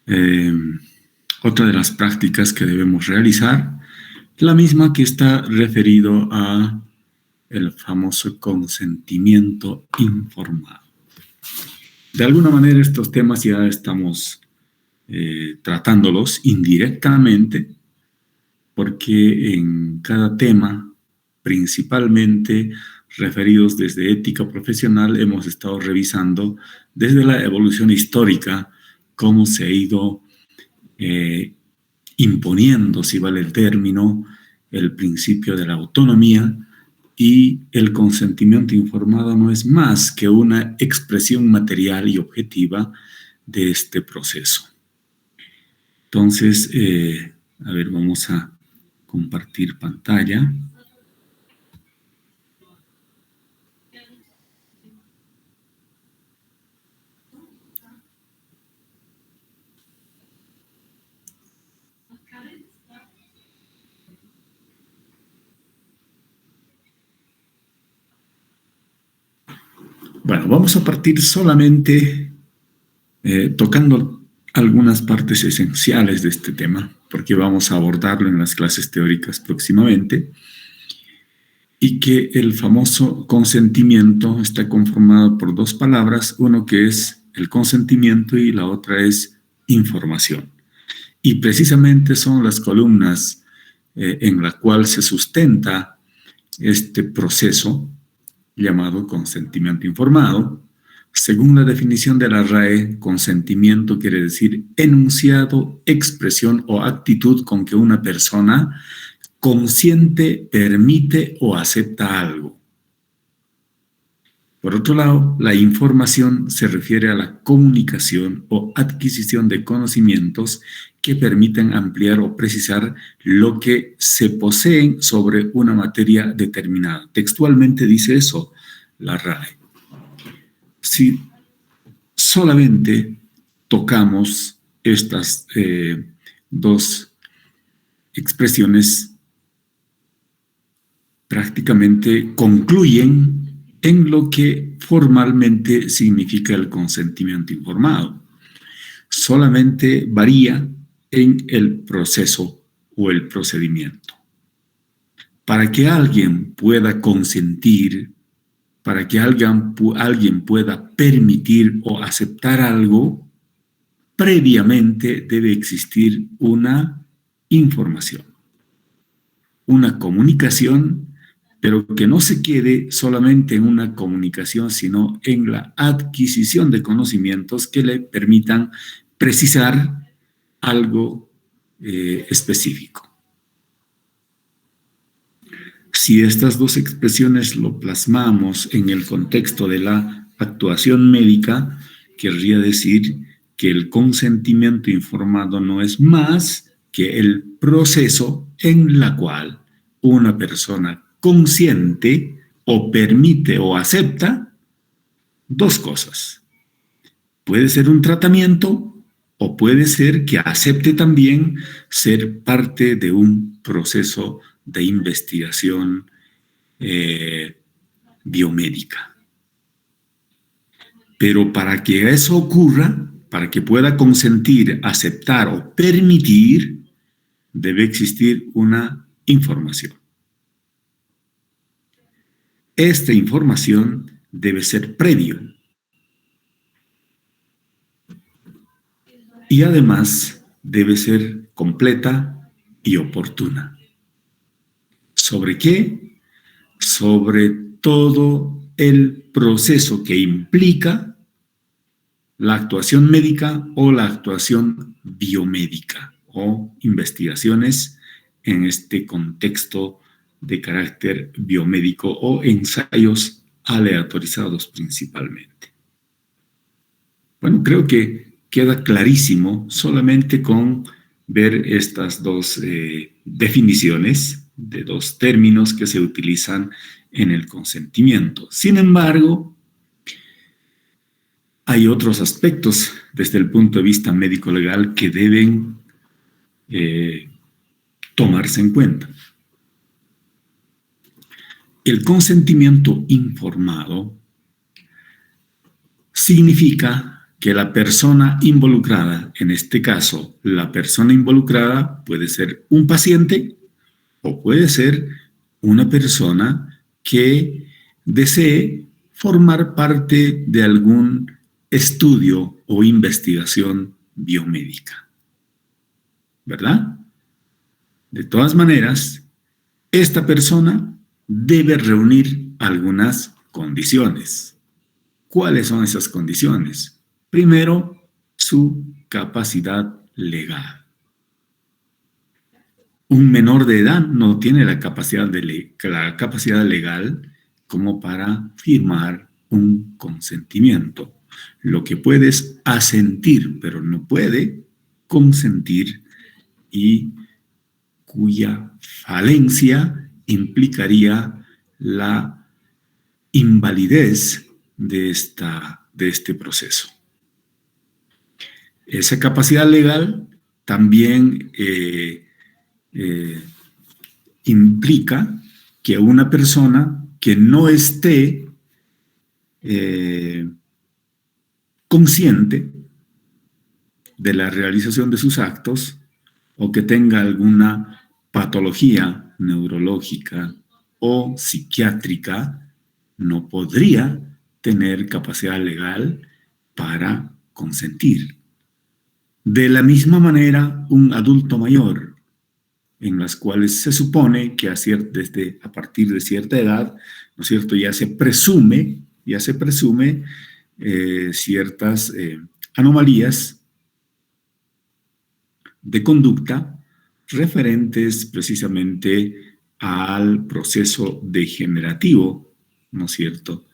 Eh, Otra de las prácticas que debemos realizar, la misma que está referido a el famoso consentimiento informado. De alguna manera estos temas ya estamos tratándolos indirectamente, porque en cada tema, principalmente referidos desde ética profesional, hemos estado revisando desde la evolución histórica cómo se ha ido imponiendo, si vale el término, el principio de la autonomía, y el consentimiento informado no es más que una expresión material y objetiva de este proceso. Entonces, a ver, vamos a compartir pantalla. Bueno, vamos a partir solamente tocando algunas partes esenciales de este tema, porque vamos a abordarlo en las clases teóricas próximamente, y que el famoso consentimiento está conformado por dos palabras, uno que es el consentimiento y la otra es información. Y precisamente son las columnas en la cual se sustenta este proceso llamado consentimiento informado. Según la definición de la RAE, consentimiento quiere decir enunciado, expresión o actitud con que una persona consiente, permite o acepta algo. Por otro lado, la información se refiere a la comunicación o adquisición de conocimientos que permiten ampliar o precisar lo que se poseen sobre una materia determinada. Textualmente dice eso la RAE. Si solamente tocamos estas dos expresiones, prácticamente concluyen en lo que formalmente significa el consentimiento informado. Solamente varía en el proceso o el procedimiento. Para que alguien pueda consentir, para que alguien pueda permitir o aceptar algo, previamente debe existir una información, una comunicación, pero que no se quede solamente en una comunicación, sino en la adquisición de conocimientos que le permitan precisar algo específico. Si estas dos expresiones lo plasmamos en el contexto de la actuación médica, querría decir que el consentimiento informado no es más que el proceso en el cual una persona consciente o permite o acepta dos cosas. Puede ser un tratamiento o puede ser que acepte también ser parte de un proceso de investigación biomédica. Pero para que eso ocurra, para que pueda consentir, aceptar o permitir, debe existir una información. Esta información debe ser previa. Y además debe ser completa y oportuna. ¿Sobre qué? Sobre todo el proceso que implica la actuación médica o la actuación biomédica o investigaciones en este contexto de carácter biomédico o ensayos aleatorizados principalmente. Bueno, creo que queda clarísimo solamente con ver estas dos definiciones de dos términos que se utilizan en el consentimiento. Sin embargo, hay otros aspectos desde el punto de vista médico-legal que deben tomarse en cuenta. El consentimiento informado significa que la persona involucrada, en este caso, la persona involucrada puede ser un paciente o puede ser una persona que desee formar parte de algún estudio o investigación biomédica, ¿verdad? De todas maneras, esta persona debe reunir algunas condiciones. ¿Cuáles son esas condiciones? Primero, su capacidad legal. Un menor de edad no tiene la capacidad legal como para firmar un consentimiento. Lo que puede es asentir, pero no puede consentir, y cuya falencia implicaría la invalidez de este proceso. Esa capacidad legal también implica que una persona que no esté consciente de la realización de sus actos o que tenga alguna patología neurológica o psiquiátrica no podría tener capacidad legal para consentir. De la misma manera, un adulto mayor, en las cuales se supone que a partir de cierta edad, ¿no es cierto?, ya se presume ciertas anomalías de conducta referentes precisamente al proceso degenerativo, ¿no es cierto?,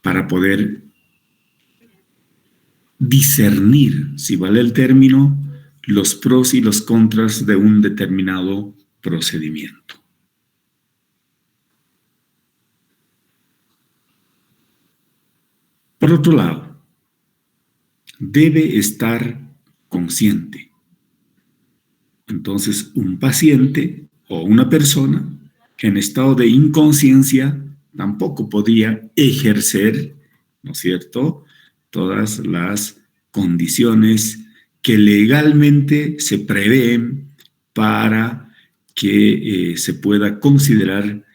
para poder discernir, si vale el término, los pros y los contras de un determinado procedimiento. Por otro lado, debe estar consciente. Entonces, un paciente o una persona en estado de inconsciencia tampoco podría ejercer, ¿no es cierto?, todas las condiciones que legalmente se prevén para que se pueda considerar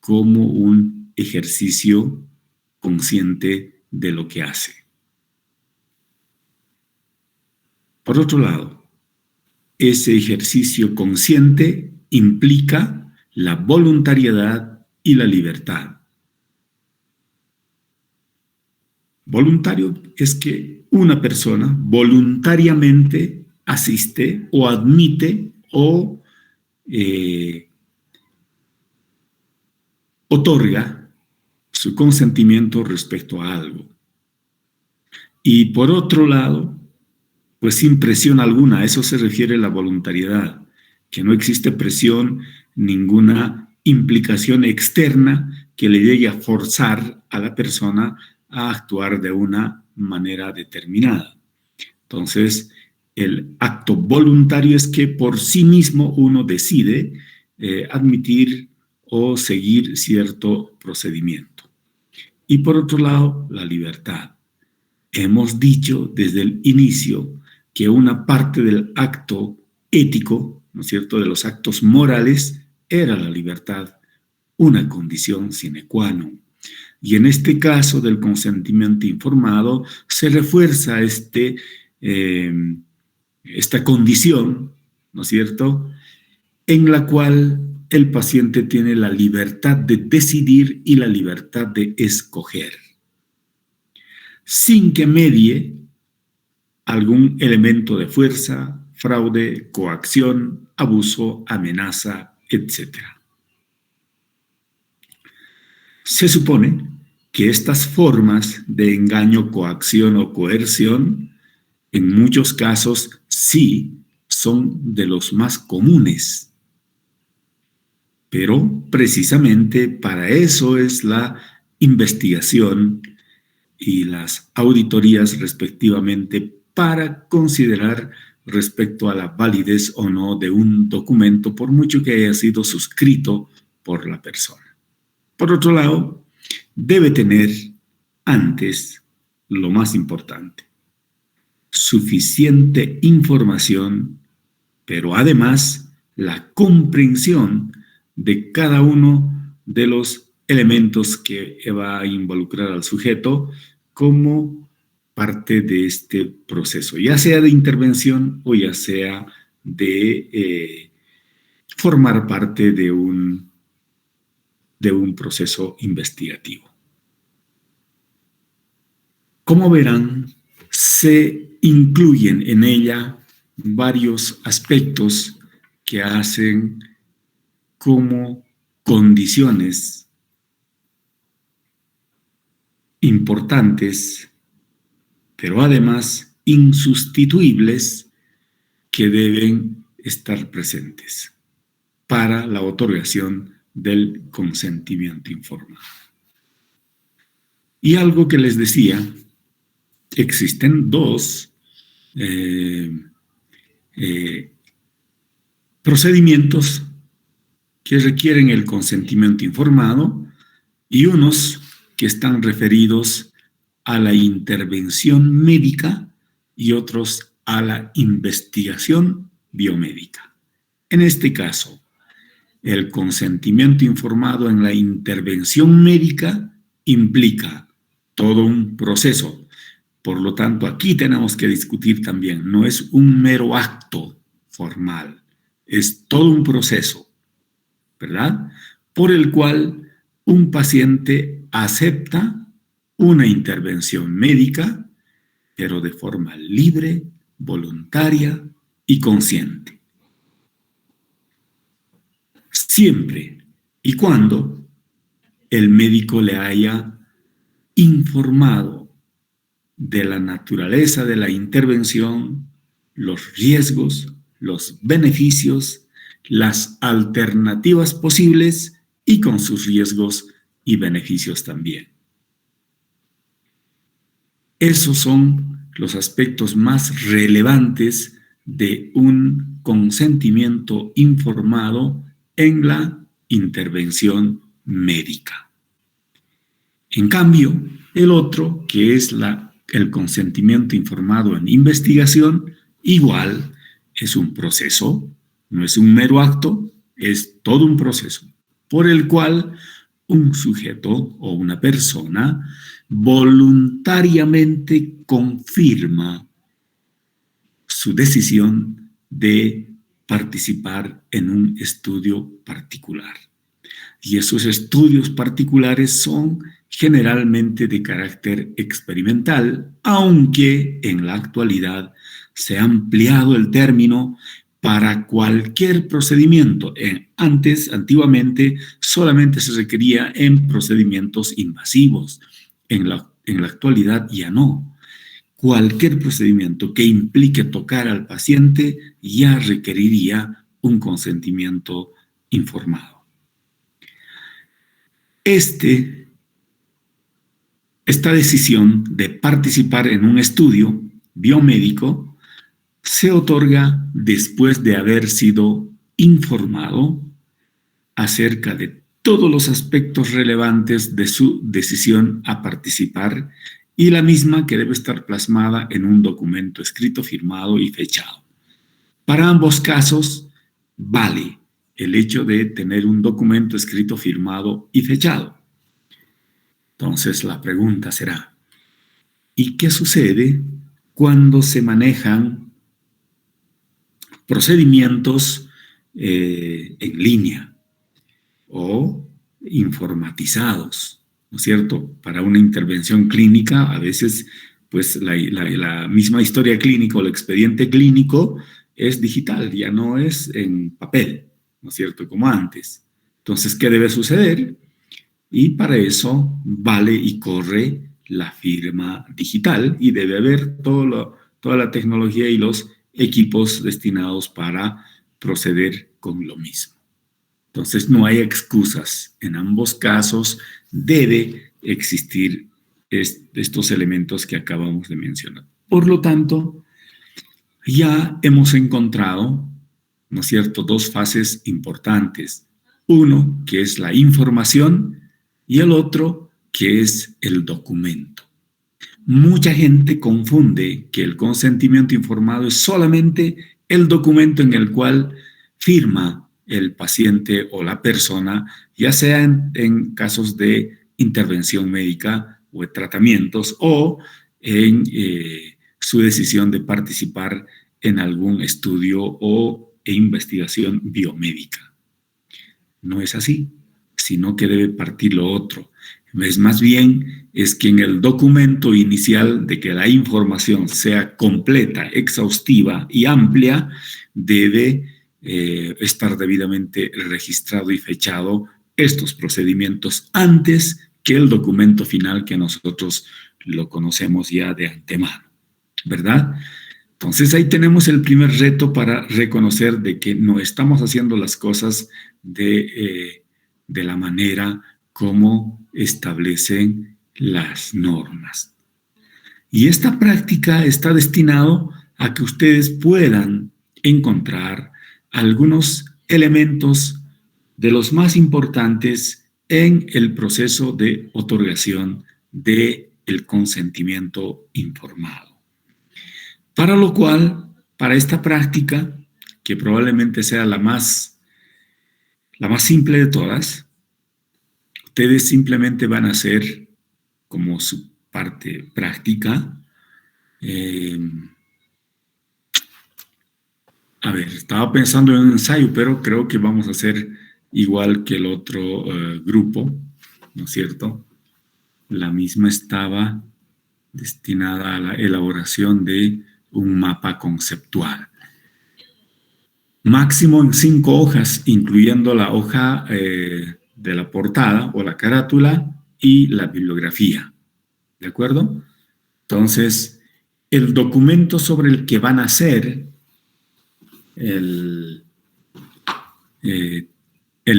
como un ejercicio consciente de lo que hace. Por otro lado, ese ejercicio consciente implica la voluntariedad y la libertad. Voluntario es que una persona voluntariamente asiste o admite o otorga su consentimiento respecto a algo. Y por otro lado, pues sin presión alguna, a eso se refiere la voluntariedad, que no existe presión, ninguna implicación externa que le llegue a forzar a la persona a actuar de una manera determinada. Entonces, el acto voluntario es que por sí mismo uno decide admitir o seguir cierto procedimiento. Y por otro lado, la libertad. Hemos dicho desde el inicio que una parte del acto ético, ¿no es cierto?, de los actos morales, era la libertad, una condición sine qua non. Y en este caso del consentimiento informado se refuerza esta condición, ¿no es cierto?, en la cual el paciente tiene la libertad de decidir y la libertad de escoger, sin que medie algún elemento de fuerza, fraude, coacción, abuso, amenaza, etc. Se supone que estas formas de engaño, coacción o coerción, en muchos casos sí son de los más comunes. Pero precisamente para eso es la investigación y las auditorías respectivamente, para considerar respecto a la validez o no de un documento, por mucho que haya sido suscrito por la persona. Por otro lado, debe tener antes, lo más importante, suficiente información, pero además la comprensión de cada uno de los elementos que va a involucrar al sujeto como parte de este proceso, ya sea de intervención o ya sea de formar parte de un proceso investigativo. Como verán, se incluyen en ella varios aspectos que hacen como condiciones importantes, pero además insustituibles, que deben estar presentes para la otorgación del consentimiento informado. Y algo que les decía, existen dos procedimientos que requieren el consentimiento informado y unos que están referidos a la intervención médica y otros a la investigación biomédica. En este caso, el consentimiento informado en la intervención médica implica todo un proceso. Por lo tanto, aquí tenemos que discutir también, no es un mero acto formal, es todo un proceso, ¿verdad? Por el cual un paciente acepta una intervención médica, pero de forma libre, voluntaria y consciente. Siempre y cuando el médico le haya informado de la naturaleza de la intervención, los riesgos, los beneficios, las alternativas posibles y con sus riesgos y beneficios también. Esos son los aspectos más relevantes de un consentimiento informado en la intervención médica. En cambio, el otro, que es el consentimiento informado en investigación, igual es un proceso, no es un mero acto, es todo un proceso por el cual un sujeto o una persona voluntariamente confirma su decisión de participar en un estudio particular. Y esos estudios particulares son generalmente de carácter experimental, aunque en la actualidad se ha ampliado el término para cualquier procedimiento. Antiguamente solamente se requería en procedimientos invasivos. En la actualidad ya no. Cualquier procedimiento que implique tocar al paciente ya requeriría un consentimiento informado. Esta decisión de participar en un estudio biomédico se otorga después de haber sido informado acerca de todos los aspectos relevantes de su decisión a participar y la misma que debe estar plasmada en un documento escrito, firmado y fechado. Para ambos casos vale el hecho de tener un documento escrito, firmado y fechado. Entonces la pregunta será, ¿y qué sucede cuando se manejan procedimientos en línea o informatizados, ¿no es cierto? Para una intervención clínica, a veces, pues la misma historia clínica o el expediente clínico es digital, ya no es en papel, ¿no es cierto? Como antes. Entonces, ¿qué debe suceder? Y para eso vale y corre la firma digital y debe haber toda la tecnología y los equipos destinados para proceder con lo mismo. Entonces, no hay excusas. En ambos casos debe existir estos elementos que acabamos de mencionar. Por lo tanto, ya hemos encontrado, ¿no es cierto?, dos fases importantes. Uno, que es la información, y el otro, que es el documento. Mucha gente confunde que el consentimiento informado es solamente el documento en el cual firma el paciente o la persona, ya sea en casos de intervención médica o de tratamientos o en su decisión de participar en algún estudio o investigación biomédica. No es así, sino que debe partir lo otro. Es más bien es que en el documento inicial de que la información sea completa, exhaustiva y amplia, debe estar debidamente registrado y fechado estos procedimientos antes que el documento final que nosotros lo conocemos ya de antemano, ¿verdad? Entonces ahí tenemos el primer reto para reconocer de que no estamos haciendo las cosas de la manera como establecen las normas. Y esta práctica está destinado a que ustedes puedan encontrar algunos elementos de los más importantes en el proceso de otorgación del consentimiento informado. Para lo cual, para esta práctica, que probablemente sea la más simple de todas, ustedes simplemente van a hacer como su parte práctica. A ver, estaba pensando en un ensayo, pero creo que vamos a hacer igual que el otro grupo, ¿no es cierto? La misma estaba destinada a la elaboración de un mapa conceptual. Máximo en 5 hojas, incluyendo la hoja de la portada o la carátula y la bibliografía. ¿De acuerdo? Entonces, el documento sobre el que van a hacer el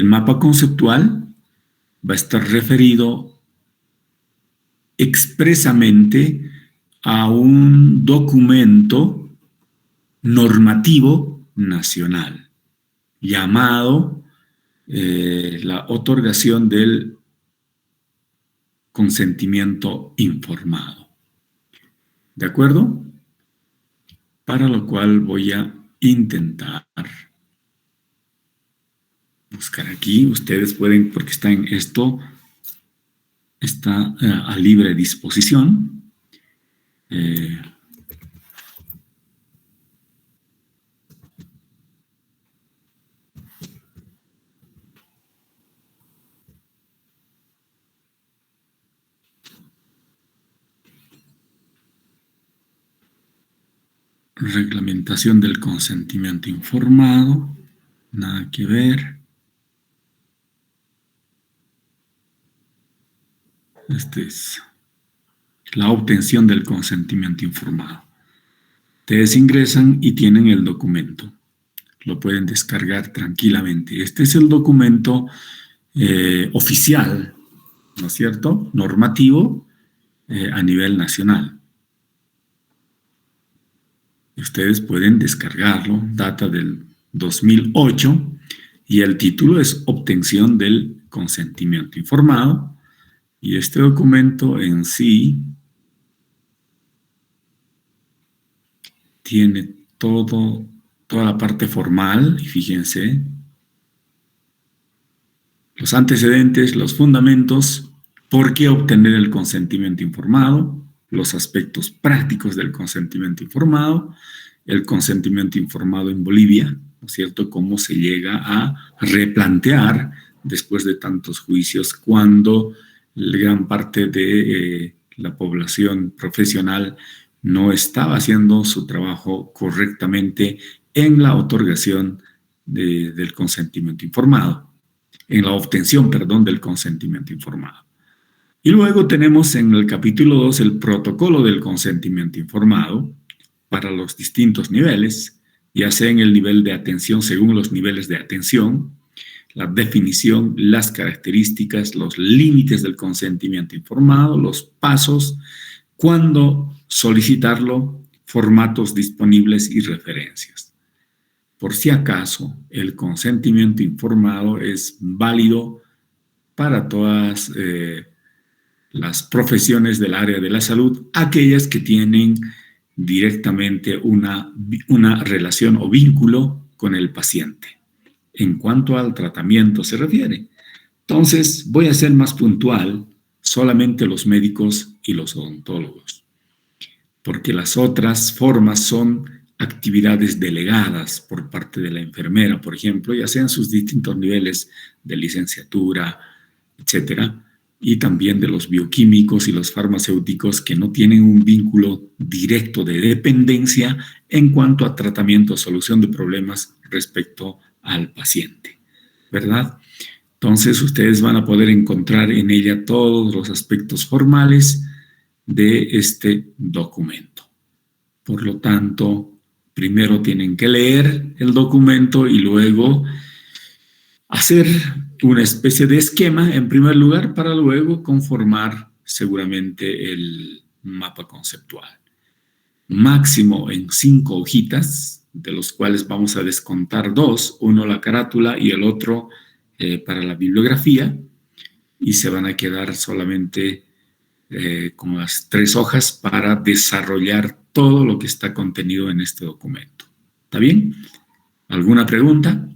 mapa conceptual va a estar referido expresamente a un documento normativo nacional llamado la otorgación del consentimiento informado. ¿De acuerdo? Para lo cual voy a intentar buscar aquí. Ustedes pueden, porque está en esto, está a libre disposición. Reglamentación del consentimiento informado, nada que ver. Este es la obtención del consentimiento informado. Ustedes ingresan y tienen el documento. Lo pueden descargar tranquilamente. Este es el documento oficial, ¿no es cierto? Normativo a nivel nacional. Ustedes pueden descargarlo, data del 2008, y el título es Obtención del consentimiento informado. Y este documento en sí tiene toda la parte formal, y fíjense, los antecedentes, los fundamentos, por qué obtener el consentimiento informado, los aspectos prácticos del consentimiento informado, el consentimiento informado en Bolivia, ¿no es cierto?, cómo se llega a replantear después de tantos juicios cuando gran parte de la población profesional no estaba haciendo su trabajo correctamente en la otorgación del consentimiento informado, en la obtención, perdón, del consentimiento informado. Y luego tenemos en el capítulo 2 el protocolo del consentimiento informado para los distintos niveles, ya sea en el nivel de atención según los niveles de atención, la definición, las características, los límites del consentimiento informado, los pasos, cuándo solicitarlo, formatos disponibles y referencias. Por si acaso, el consentimiento informado es válido para todas las profesiones del área de la salud, aquellas que tienen directamente una relación o vínculo con el paciente, en cuanto al tratamiento se refiere. Entonces, voy a ser más puntual, solamente los médicos y los odontólogos, porque las otras formas son actividades delegadas por parte de la enfermera, por ejemplo, ya sean sus distintos niveles de licenciatura, etcétera, y también de los bioquímicos y los farmacéuticos que no tienen un vínculo directo de dependencia en cuanto a tratamiento o solución de problemas respecto al paciente, ¿verdad? Entonces, ustedes van a poder encontrar en ella todos los aspectos formales de este documento. Por lo tanto, primero tienen que leer el documento y luego hacer una especie de esquema, en primer lugar, para luego conformar seguramente el mapa conceptual. Máximo en 5 hojitas, de los cuales vamos a descontar 2, uno la carátula y el otro para la bibliografía, y se van a quedar solamente como las 3 hojas para desarrollar todo lo que está contenido en este documento. ¿Está bien? ¿Alguna pregunta?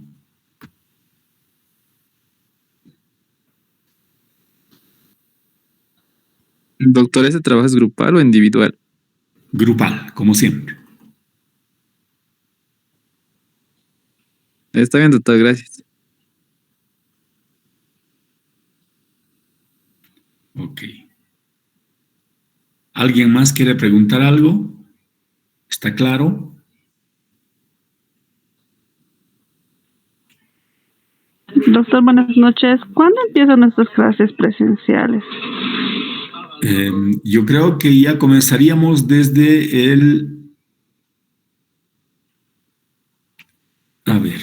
Doctor, ¿ese trabajo es grupal o individual? Grupal, como siempre. Está bien, doctor, gracias. Ok. ¿Alguien más quiere preguntar algo? ¿Está claro? Doctor, buenas noches. ¿Cuándo empiezan nuestras clases presenciales? Yo creo que ya comenzaríamos desde el... A ver,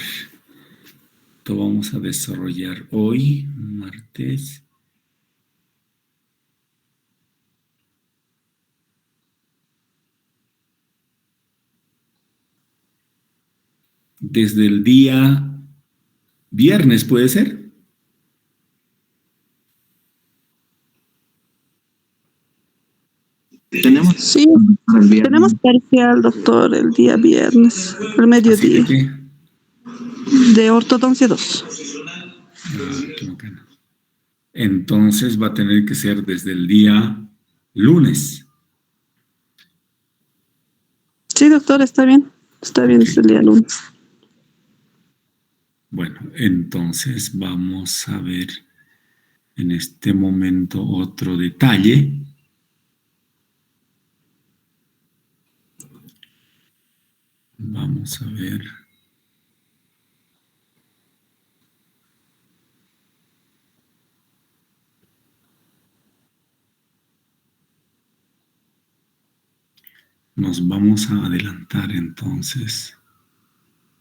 esto vamos a desarrollar hoy, martes. Desde el día viernes, ¿puede ser? Sí, tenemos parcial, doctor, el día viernes, al mediodía, ¿Así de qué? de ortodoncia 2. Qué bacana. Entonces va a tener que ser desde el día lunes. Sí, doctor, está bien. Está bien, es el día lunes. Bueno, entonces vamos a ver en este momento otro detalle. Vamos a ver. Nos vamos a adelantar entonces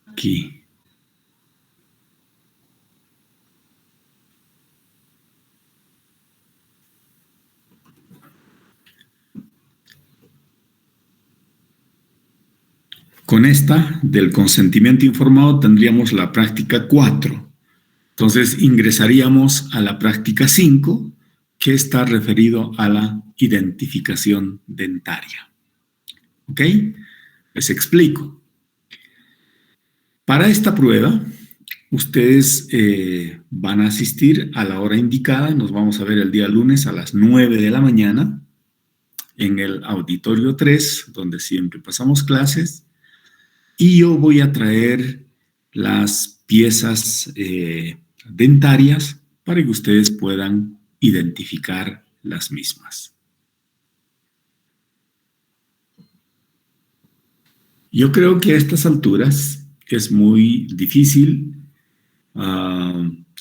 aquí. Con esta del consentimiento informado tendríamos la práctica 4. Entonces ingresaríamos a la práctica 5, que está referido a la identificación dentaria. ¿Ok? Les explico. Para esta prueba, ustedes van a asistir a la hora indicada. Nos vamos a ver el día lunes a las 9 de la mañana en el auditorio 3, donde siempre pasamos clases. Y yo voy a traer las piezas dentarias para que ustedes puedan identificar las mismas. Yo creo que a estas alturas es muy difícil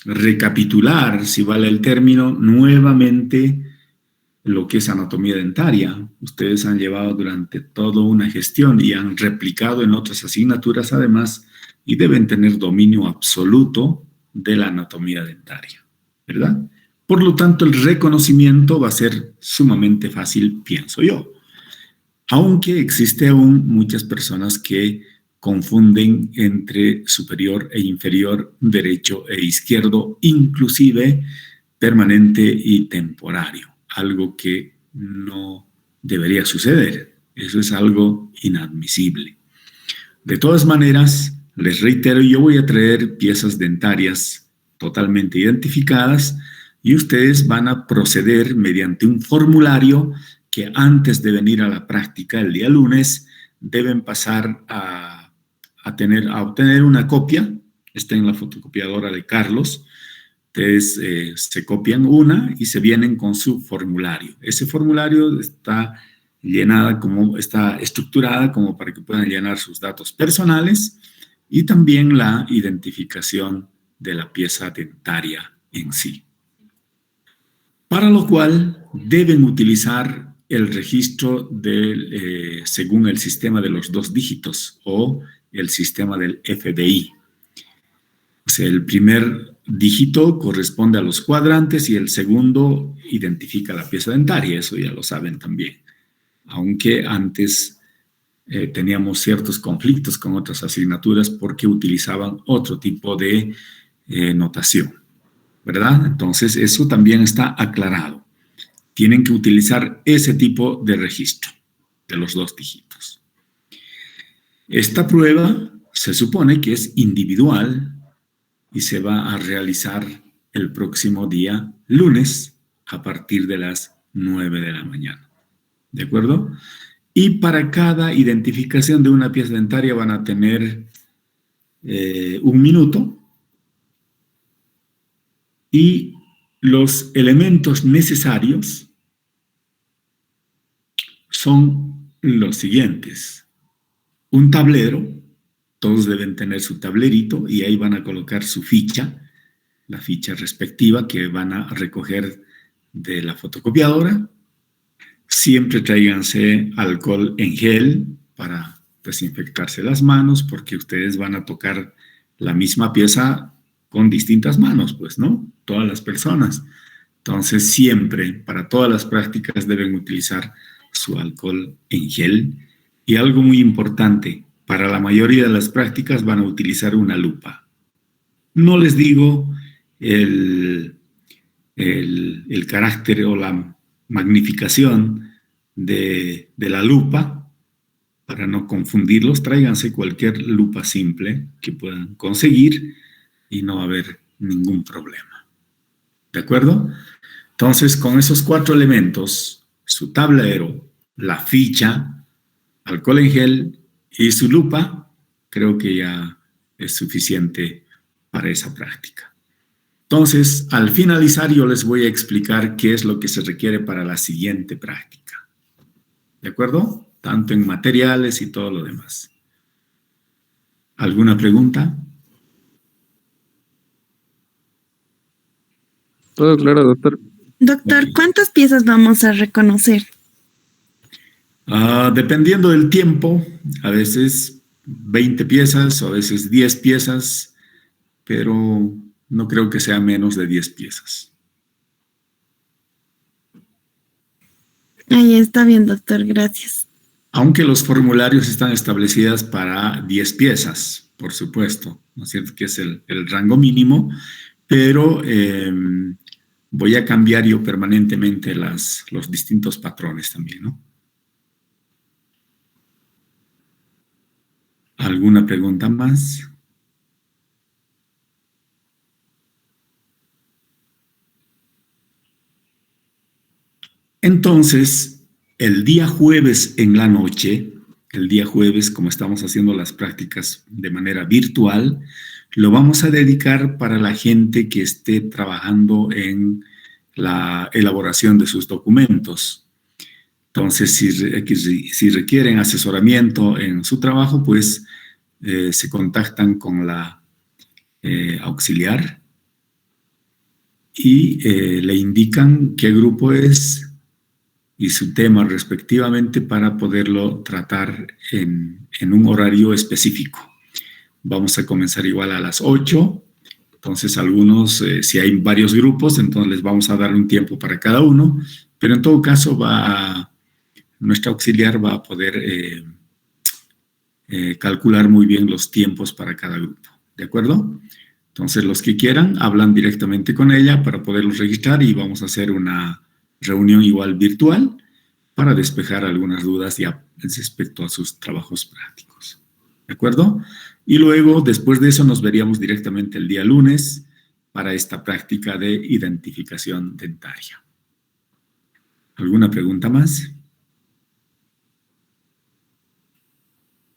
recapitular, si vale el término, nuevamente lo que es anatomía dentaria. Ustedes han llevado durante toda una gestión y han replicado en otras asignaturas además y deben tener dominio absoluto de la anatomía dentaria, ¿verdad? Por lo tanto, el reconocimiento va a ser sumamente fácil, pienso yo. Aunque existe aún muchas personas que confunden entre superior e inferior, derecho e izquierdo, inclusive permanente y temporario. algo que no debería suceder. Eso es algo inadmisible. De todas maneras, les reitero, yo voy a traer piezas dentarias totalmente identificadas y ustedes van a proceder mediante un formulario que antes de venir a la práctica el día lunes deben pasar a obtener una copia. Está en la fotocopiadora de Carlos. Ustedes se copian una y se vienen con su formulario. Ese formulario está estructurada como para que puedan llenar sus datos personales y también la identificación de la pieza dentaria en sí. Para lo cual deben utilizar el registro según el sistema de los 2 dígitos o el sistema del FBI. O sea, el primer dígito corresponde a los cuadrantes y el segundo identifica la pieza dentaria, eso ya lo saben también. Aunque antes teníamos ciertos conflictos con otras asignaturas porque utilizaban otro tipo de notación, ¿verdad? Entonces, eso también está aclarado. Tienen que utilizar ese tipo de registro de los 2 dígitos. Esta prueba se supone que es individual y se va a realizar el próximo día lunes a partir de las 9 de la mañana. ¿De acuerdo? Y para cada identificación de una pieza dentaria van a tener 1 minuto y los elementos necesarios son los siguientes. Un tablero, todos deben tener su tablerito y ahí van a colocar su ficha, la ficha respectiva que van a recoger de la fotocopiadora. Siempre tráiganse alcohol en gel para desinfectarse las manos porque ustedes van a tocar la misma pieza con distintas manos, pues, ¿no? Todas las personas. Entonces, siempre, para todas las prácticas deben utilizar su alcohol en gel. Y algo muy importante, para la mayoría de las prácticas van a utilizar una lupa. No les digo el carácter o la magnificación de la lupa, para no confundirlos, tráiganse cualquier lupa simple que puedan conseguir y no va a haber ningún problema. ¿De acuerdo? Entonces, con esos 4 elementos, su tablero, la ficha, alcohol en gel y su lupa, creo que ya es suficiente para esa práctica. Entonces, al finalizar yo les voy a explicar qué es lo que se requiere para la siguiente práctica. ¿De acuerdo? Tanto en materiales y todo lo demás. ¿Alguna pregunta? Todo claro, doctor. Doctor, ¿cuántas piezas vamos a reconocer? Dependiendo del tiempo, a veces 20 piezas o a veces 10 piezas, pero no creo que sea menos de 10 piezas. Ahí está bien, doctor, gracias. Aunque los formularios están establecidos para 10 piezas, por supuesto, ¿no es cierto? Que es el rango mínimo, pero voy a cambiar yo permanentemente los distintos patrones también, ¿no? ¿Alguna pregunta más? Entonces, el día jueves en la noche, el día jueves, como estamos haciendo las prácticas de manera virtual, lo vamos a dedicar para la gente que esté trabajando en la elaboración de sus documentos. Entonces, si requieren asesoramiento en su trabajo, pues se contactan con la auxiliar y le indican qué grupo es y su tema respectivamente para poderlo tratar en un horario específico. Vamos a comenzar igual a las 8. Entonces, algunos, si hay varios grupos, entonces les vamos a dar un tiempo para cada uno, pero en todo caso nuestra auxiliar va a poder calcular muy bien los tiempos para cada grupo, ¿de acuerdo? Entonces, los que quieran, hablan directamente con ella para poderlos registrar y vamos a hacer una reunión igual virtual para despejar algunas dudas ya respecto a sus trabajos prácticos. ¿De acuerdo? Y luego, después de eso, nos veríamos directamente el día lunes para esta práctica de identificación dentaria. ¿Alguna pregunta más?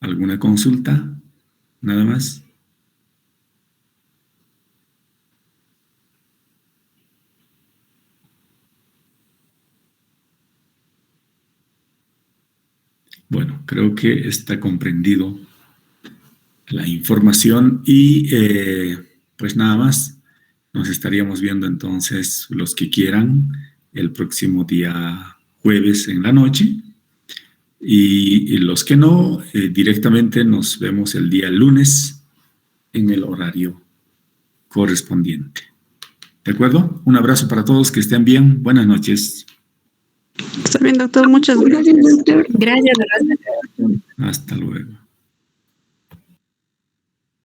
¿Alguna consulta? ¿Nada más? Bueno, creo que está comprendido la información y pues nada más. Nos estaríamos viendo entonces los que quieran el próximo día jueves en la noche y los que no, directamente nos vemos el día lunes en el horario correspondiente. ¿De acuerdo? Un abrazo para todos, que estén bien. Buenas noches. Está bien, doctor. Muchas gracias. Gracias, doctor. Hasta luego.